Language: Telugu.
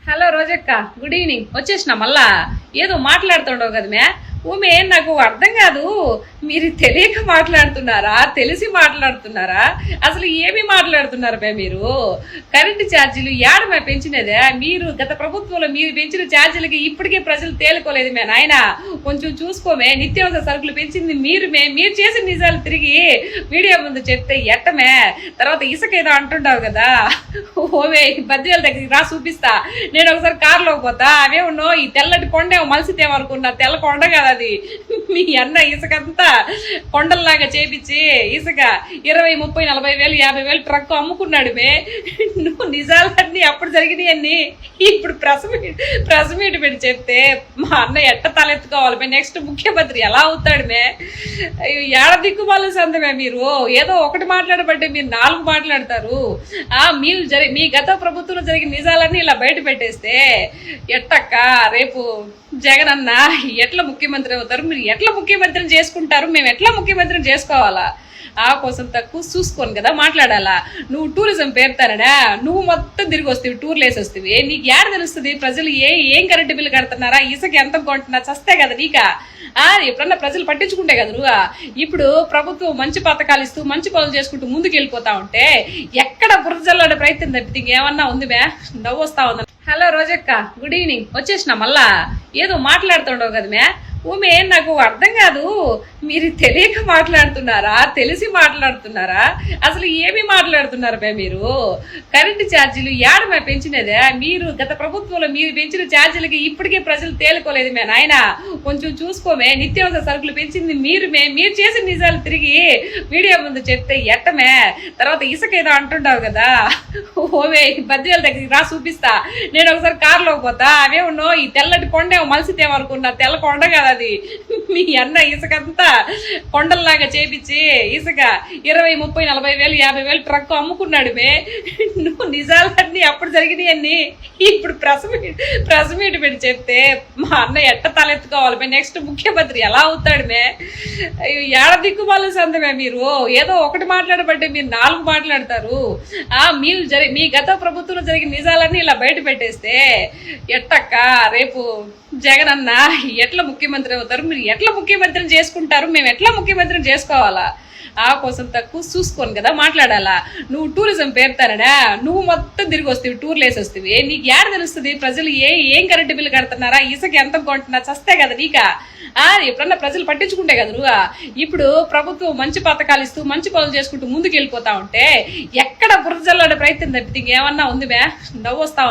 హలో రోజక్క, గుడ్ ఈవినింగ్. వచ్చేసిన మళ్ళా ఏదో మాట్లాడుతుండవు కదా మే ఊమే. నాకు అర్థం కాదు, మీరు తెలియక మాట్లాడుతున్నారా తెలిసి మాట్లాడుతున్నారా? అసలు ఏమి మాట్లాడుతున్నారు మే మీరు? కరెంటు ఛార్జీలు ఏడమే పెంచినదే మీరు. గత ప్రభుత్వంలో మీరు పెంచిన ఛార్జీలకి ఇప్పటికే ప్రజలు తేలుకోలేదు మే నాయన. కొంచెం చూసుకోమే. నిత్యావసర సరుకులు పెంచింది మీరు మే. మీరు చేసిన నిజాలు తిరిగి మీడియా ముందు చెప్తే ఎట్టమే? తర్వాత ఇసుక ఏదో అంటుంటావు కదా, ఓవే బద్వేల దగ్గరికి రా చూపిస్తా. నేను ఒకసారి కారులో పోతా, అవే ఉన్నావు ఈ తెల్లటి కొండేమో మలిసితేమనుకున్నా, తెల్ల కొండ కదా అది. మీ అన్న ఇసుకంతా కొండల్లాగా చేపించి ఇసుక 20, 30, 40 వేలు 50 వేలు ట్రక్ అమ్ముకున్నాడు మే. నువ్వు నిజాలన్నీ అప్పుడు జరిగినాయన్నీ ఇప్పుడు ప్రెస్ మీట్ పెట్టి చెప్తే మా అన్న ఎట్ట తలెత్తుకోవాలి మే? నెక్స్ట్ ముఖ్యమంత్రి ఎలా అవుతాడు మే? ఏడ దిక్కుమాల సందమే మీరు. ఏదో ఒకటి మాట్లాడబట్టే మీరు 4 మాట్లాడతారు. మీ గత ప్రభుత్వంలో జరిగిన నిజాలన్నీ ఇలా బయట పెట్టేస్తే ఎట్టక్క రేపు జగన్ అన్న ఎట్లా ముఖ్యమంత్రి అవుతారు? మీరు ఎట్లా ముఖ్యమంత్రిని చేసుకుంటారు? మేము ఎట్లా ముఖ్యమంత్రిని చేసుకోవాలా? ఆ కోసం తక్కువ చూసుకొని కదా మాట్లాడాలా. నువ్వు టూరిజం పేరుతారడా, నువ్వు మొత్తం తిరిగి వస్తావు, టూర్లు వేసి వస్తావి. నీకు ఏడ తెలుస్తుంది ప్రజలు ఏం కరెంటు బిల్లు కడుతున్నారా, ఇసుక ఎంత కొంటున్నా? చస్తే కదా నీకా? ఎప్పుడన్నా ప్రజలు పట్టించుకుంటే కదా నువ్వు. ఇప్పుడు ప్రభుత్వం మంచి పథకాలు ఇస్తూ మంచి పనులు చేసుకుంటూ ముందుకు వెళ్ళిపోతా ఉంటే ఎక్కడ బురద జల్లాడే ప్రయత్నం తప్పితే ఇంకేమన్నా ఉంది మే? నవ్వు వస్తా ఉంది. హలో రోజక్క, గుడ్ ఈవినింగ్. వచ్చేసిన మళ్ళా ఏదో మాట్లాడుతుండవు కదా మే ఊమే. నాకు అర్థం కాదు, మీరు తెలియక మాట్లాడుతున్నారా తెలిసి మాట్లాడుతున్నారా? అసలు ఏమి మాట్లాడుతున్నారు మే మీరు? కరెంటు ఛార్జీలు ఏడమే పెంచినదే మీరు. గత ప్రభుత్వంలో మీరు పెంచిన ఛార్జీలకి ఇప్పటికే ప్రజలు తేలుకోలేదు మే నాయన. కొంచెం చూసుకోమే. నిత్యావసర సరుకులు పెంచింది మీరు మే. మీరు చేసిన నిజాలు తిరిగి మీడియా ముందు చెప్తే ఎట్టమే? తర్వాత ఇసుక ఏదో అంటుంటావు కదా, ఓవే బద్వేల దగ్గరికి రా చూపిస్తా. నేను ఒకసారి కారులో పోతా, అవే ఉన్నావు ఈ తెల్లటి కొండేమో మలిసితేమనుకున్నా, తెల్ల కొండ కదా అది. మీ అన్న ఇసుకంతా కొండల్లాగా చేపించి ఇసుక 20, 30, 40 వేలు 50 వేలు ట్రక్ అమ్ముకున్నాడు మే. నువ్వు నిజాలన్నీ అప్పుడు జరిగినాయన్నీ ఇప్పుడు ప్రెస్ మీట్ పెట్టి చెప్తే మా అన్న ఎట్ట తలెత్తుకోవాలి మే? నెక్స్ట్ ముఖ్యమంత్రి ఎలా అవుతాడు మే? ఏడ దిక్కుమాల సందమే మీరు. ఏదో ఒకటి మాట్లాడబట్టే మీరు 4 మాట్లాడతారు. మీ గత ప్రభుత్వంలో జరిగిన నిజాలన్నీ ఇలా బయట పెట్టేస్తే ఎట్టక్క రేపు జగన్ అన్న ఎట్లా ముఖ్యమంత్రి అవుతారు? మీరు ఎట్లా ముఖ్యమంత్రిని చేసుకుంటారు? మేము ఎట్లా ముఖ్యమంత్రిని చేసుకోవాలా? ఆ కోసం తక్కువ చూసుకొని కదా మాట్లాడాలా. నువ్వు టూరిజం పేరుతారడా, నువ్వు మొత్తం తిరిగి వస్తావు, టూర్లు వేసి వస్తావి. నీకు ఏడ తెలుస్తుంది ప్రజలు ఏం కరెంటు బిల్లు కడుతున్నారా, ఇసుక ఎంత కొంటున్నా? చస్తే కదా నీకా? ఎప్పుడన్నా ప్రజలు పట్టించుకుంటే కదా నువ్వు. ఇప్పుడు ప్రభుత్వం మంచి పథకాలు ఇస్తూ మంచి పనులు చేసుకుంటూ ముందుకు వెళ్ళిపోతా ఉంటే ఎక్కడ బురద జల్లాడే ప్రయత్నం తప్పితే ఇంకేమన్నా ఉంది మే? నవ్వు వస్తా ఉంది.